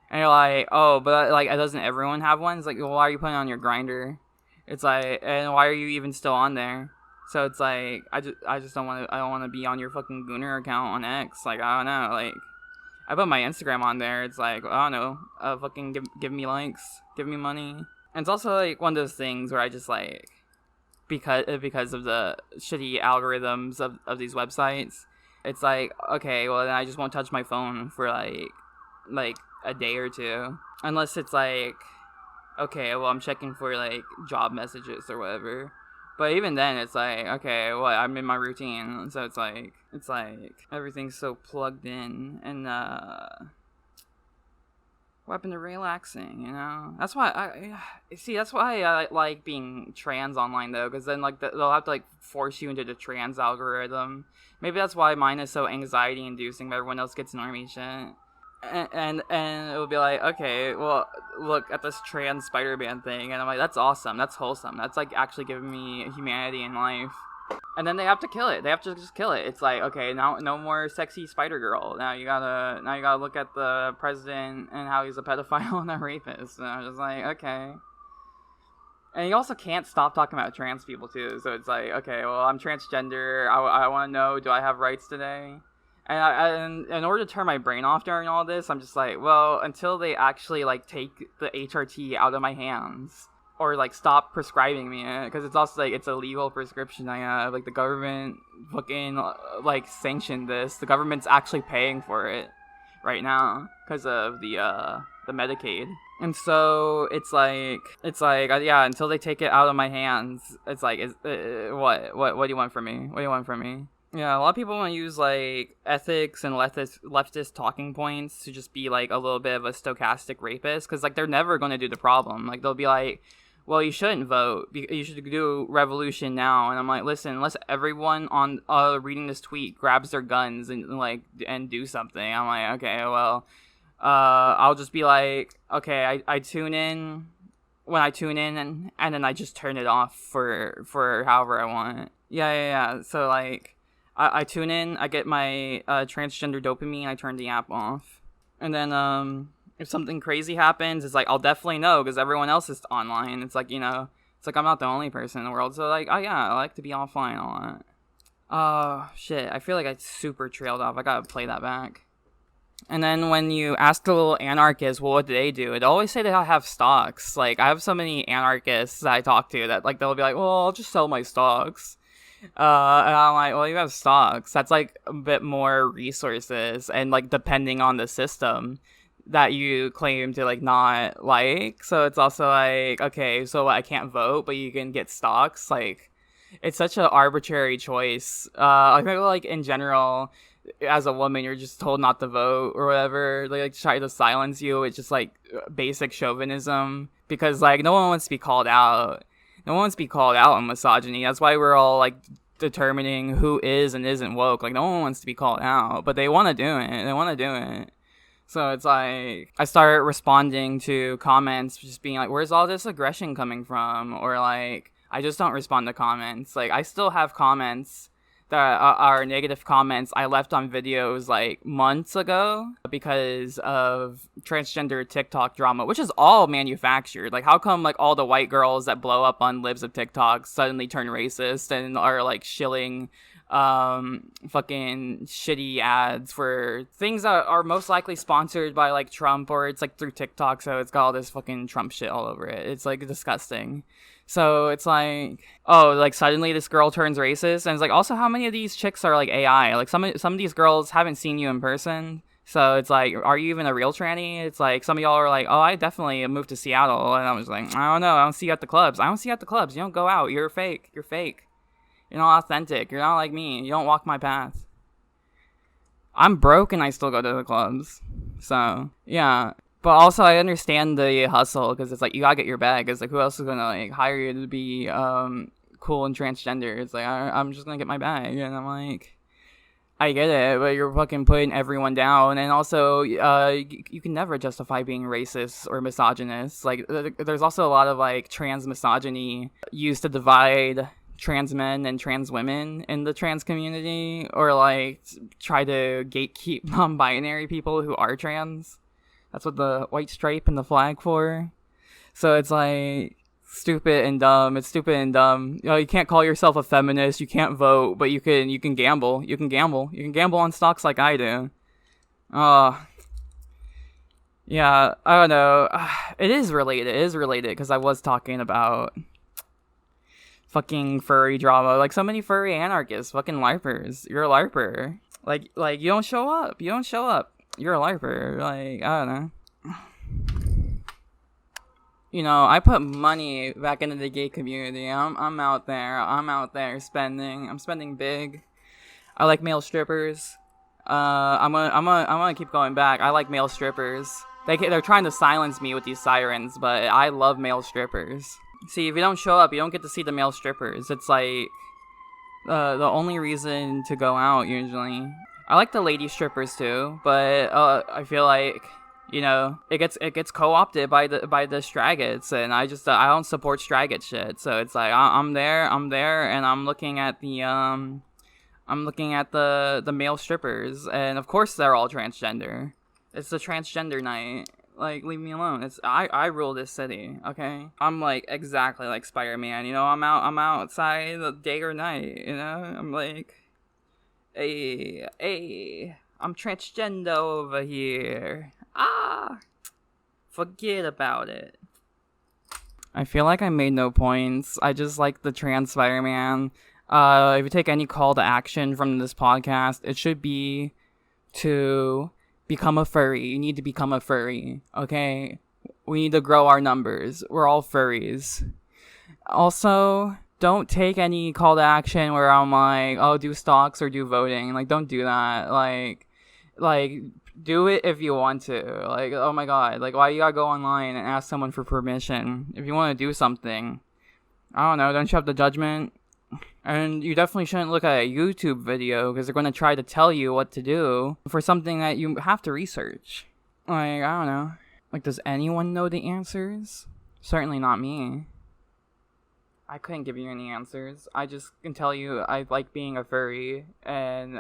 And you're like, oh, but like, doesn't everyone have one? It's like, well, why are you putting on your Grindr? It's like, and why are you even still on there? So it's like, I just don't want to. I don't want to be on your fucking Gooner account on X. Like, I don't know. Like, I put my Instagram on there. It's like, I don't know. Fucking give me likes, give me money. And it's also like one of those things where I just like, because of the shitty algorithms of these websites, it's like, okay, well then I just won't touch my phone for like a day or two, unless it's like, okay, well I'm checking for like job messages or whatever. But even then, it's like, okay, well I'm in my routine, so it's like everything's so plugged in, and what happened to relaxing, you know? That's why I like being trans online, though, because then, like, they'll have to, like, force you into the trans algorithm. Maybe that's why mine is so anxiety-inducing, but everyone else gets normie shit. And it will be like, okay, well, look at this trans Spider-Man thing, and I'm like, that's awesome, that's wholesome, that's, like, actually giving me humanity in life. And then they have to kill it. They have to just kill it. It's like, okay, now no more sexy Spider-Girl. Now you gotta look at the president and how he's a pedophile and a rapist. And I'm just like, okay. And you also can't stop talking about trans people too. So it's like, okay, well, I'm transgender. I want to know, do I have rights today? And in order to turn my brain off during all this, I'm just like, well, until they actually like take the HRT out of my hands. Or, like, stop prescribing me it, because it's also, like, it's a legal prescription I have. Like, the government fucking, like, sanctioned this. The government's actually paying for it right now because of the Medicaid. And so, it's like, yeah, until they take it out of my hands, it's like, what do you want from me? What do you want from me? Yeah, a lot of people want to use, like, ethics and leftist talking points to just be, like, a little bit of a stochastic rapist, because, like, they're never going to do the problem. Like, they'll be like, well, you shouldn't vote. You should do revolution now. And I'm like, listen, unless everyone on reading this tweet grabs their guns and do something. I'm like, okay, well, I'll just be like, okay, I tune in when I tune in, and then I just turn it off for however I want. Yeah. So like, I tune in, I get my transgender dopamine, I turn the app off, and then if something crazy happens, it's like, I'll definitely know because everyone else is online. It's like, you know, it's like I'm not the only person in the world. So, like, oh, yeah, I like to be offline a lot. Oh, shit. I feel like I super trailed off. I gotta play that back. And then when you ask the little anarchists, well, what do they do? It always say that I have stocks. Like, I have so many anarchists that I talk to that, like, they'll be like, well, I'll just sell my stocks. And I'm like, well, you have stocks. That's, like, a bit more resources and, like, depending on the system that you claim to like not like. So it's also like, okay, so I can't vote, but you can get stocks. Like, it's such an arbitrary choice. I think like in general, as a woman, you're just told not to vote or whatever. They like try to silence you. It's just like basic chauvinism because like no one wants to be called out. No one wants to be called out on misogyny. That's why we're all like determining who is and isn't woke. Like no one wants to be called out, but they want to do it. They want to do it. So it's like, I started responding to comments, just being like, where's all this aggression coming from? Or like, I just don't respond to comments. Like, I still have comments that are negative comments I left on videos like months ago because of transgender TikTok drama, which is all manufactured. Like, how come like all the white girls that blow up on libs of TikTok suddenly turn racist and are like shilling fucking shitty ads for things that are most likely sponsored by like Trump, or it's like through TikTok, so it's got all this fucking Trump shit all over it. It's like disgusting. So it's like, oh, like suddenly this girl turns racist, and it's like, also how many of these chicks are like AI? Like some of these girls haven't seen you in person, So it's like, are you even a real tranny? It's like, some of y'all are like, oh, I definitely moved to Seattle. And I was like, I don't know. I don't see you at the clubs. I don't see you at the clubs. You don't go out. You're fake. You're fake. You're not authentic. You're not like me. You don't walk my path. I'm broke and I still go to the clubs. So, yeah. But also, I understand the hustle because it's like, you gotta get your bag. It's like, who else is gonna like hire you to be cool and transgender? It's like, I'm just gonna get my bag. And I'm like, I get it, but you're fucking putting everyone down. And also, you can never justify being racist or misogynist. Like, there's also a lot of like trans misogyny used to divide trans men and trans women in the trans community, or like try to gatekeep non-binary people who are trans. That's what the white stripe and the flag for. So it's like stupid and dumb. It's stupid and dumb. You know, you can't call yourself a feminist. You can't vote, but you can gamble. You can gamble on stocks like I do. Yeah, I don't know. It is related because I was talking about fucking furry drama. Like, so many furry anarchists, fucking LARPers. You're a LARPer. Like you don't show up. You're a LARPer. Like, I don't know. You know, I put money back into the gay community. I'm out there spending. I'm spending big. I like male strippers. I'm gonna keep going back. I like male strippers. They're trying to silence me with these sirens, but I love male strippers. See, if you don't show up, you don't get to see the male strippers. It's like the only reason to go out usually. I like the lady strippers too, but I feel like, you know, it gets co-opted by the Straggots, and I don't support Straggot shit. So it's like I'm there, and I'm looking at the male strippers, and of course they're all transgender. It's the transgender night. Like, leave me alone. I rule this city, okay? I'm like exactly like Spider-Man, you know. I'm outside the day or night, you know. I'm like, hey, I'm transgender over here. Forget about it. I feel like I made no points. I just like the trans Spider-Man. If you take any call to action from this podcast, it should be to become a furry. You need to become a furry, okay? We need to grow our numbers. We're all furries. Also, don't take any call to action where I'm like, oh, do stocks or do voting. Like, don't do that. Like, do it if you want to. Like, oh my god. Like, why you gotta go online and ask someone for permission? If you want to do something, I don't know, don't you have the judgment? And you definitely shouldn't look at a YouTube video because they're going to try to tell you what to do for something that you have to research. Like, I don't know. Like, does anyone know the answers? Certainly not me. I couldn't give you any answers. I just can tell you I like being a furry. And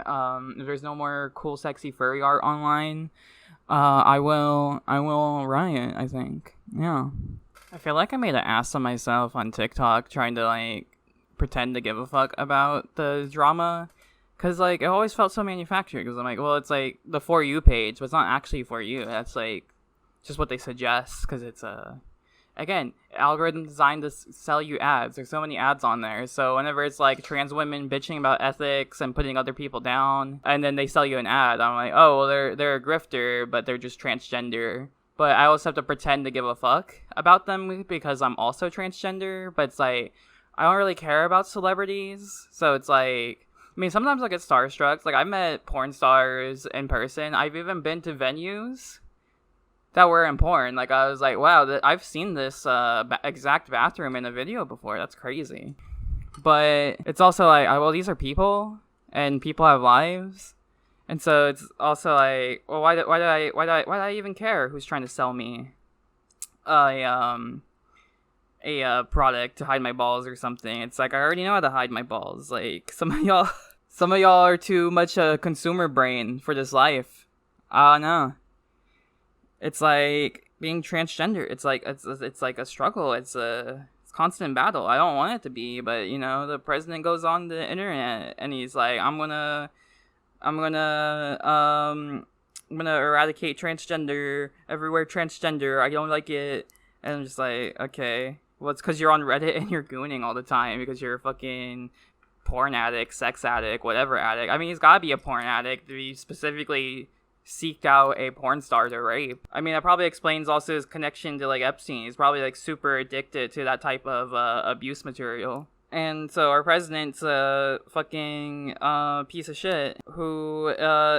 if there's no more cool, sexy furry art online, I will riot, I think. Yeah. I feel like I made an ass of myself on TikTok trying to, like, pretend to give a fuck about the drama, because like it always felt so manufactured, because I'm like, well, it's like the For You page, but it's not actually For You. That's like just what they suggest, because it's again, algorithm designed to sell you ads. There's so many ads on there, so whenever it's like trans women bitching about ethics and putting other people down, and then they sell you an ad, I'm like, oh, well, they're a grifter, but they're just transgender. But I also have to pretend to give a fuck about them because I'm also transgender. But it's like, I don't really care about celebrities, so it's like, I mean, sometimes I get starstruck. Like, I've met porn stars in person. I've even been to venues that were in porn. Like, I was like, wow, I've seen this exact bathroom in a video before. That's crazy. But it's also like, well, these are people, and people have lives, and so it's also like, well, why do I even care who's trying to sell me a product to hide my balls or something? It's like, I already know how to hide my balls. Like, some of y'all are too much a consumer brain for this life. I don't know. It's like being transgender. It's like a struggle. It's constant battle. I don't want it to be, but you know, the president goes on the internet and he's like, I'm gonna eradicate transgender everywhere. Transgender, I don't like it. And I'm just like, okay. Well, it's because you're on Reddit and you're gooning all the time because you're a fucking porn addict, sex addict, whatever addict. I mean, he's gotta be a porn addict to be specifically seek out a porn star to rape. I mean, that probably explains also his connection to like Epstein. He's probably like super addicted to that type of abuse material. And so our president's a fucking piece of shit who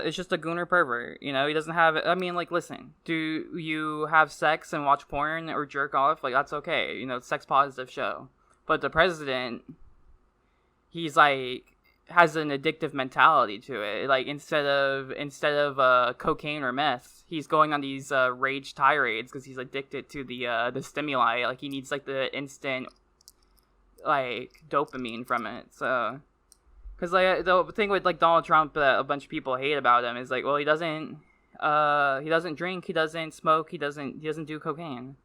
is just a gooner pervert. You know, he doesn't have. I mean, like, listen, do you have sex and watch porn or jerk off? Like, that's okay. You know, sex positive show. But the president, he's like has an addictive mentality to it. Like instead of cocaine or meth, he's going on these rage tirades because he's addicted to the stimuli. Like he needs like the instant like dopamine from it. So because like the thing with like Donald Trump that a bunch of people hate about him is like, well, he doesn't drink, he doesn't smoke, he doesn't do cocaine.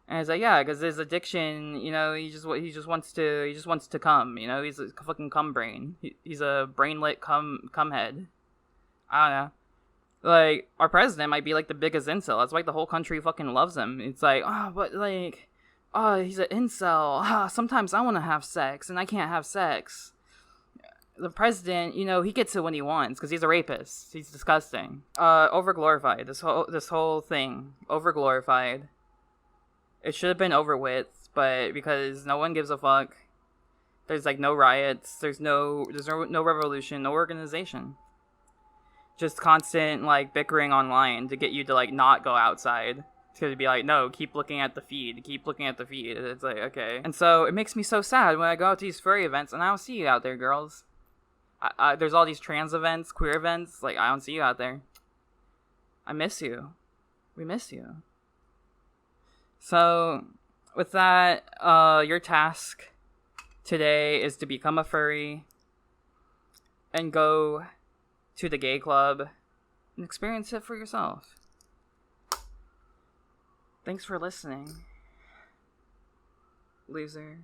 And it's like, yeah, because his addiction, you know, he just wants to come, you know, he's a fucking cum brain. He's a brainlet cum head. I don't know. Like, our president might be like the biggest incel. That's why the whole country fucking loves him. It's like, oh, but like, oh, he's an incel. Sometimes I want to have sex and I can't have sex. The president, you know, he gets it when he wants because he's a rapist. He's disgusting. Overglorified. This whole thing, overglorified. It should have been over with, but because no one gives a fuck, there's like no riots, there's no revolution, no organization. Just constant like bickering online to get you to like not go outside. To be like, no, keep looking at the feed. It's like, okay. And so it makes me so sad when I go out to these furry events and I don't see you out there, girls. There's all these trans events, queer events, like I don't see you out there. I miss you. We miss you. So, with that, your task today is to become a furry and go to the gay club and experience it for yourself. Thanks for listening, loser.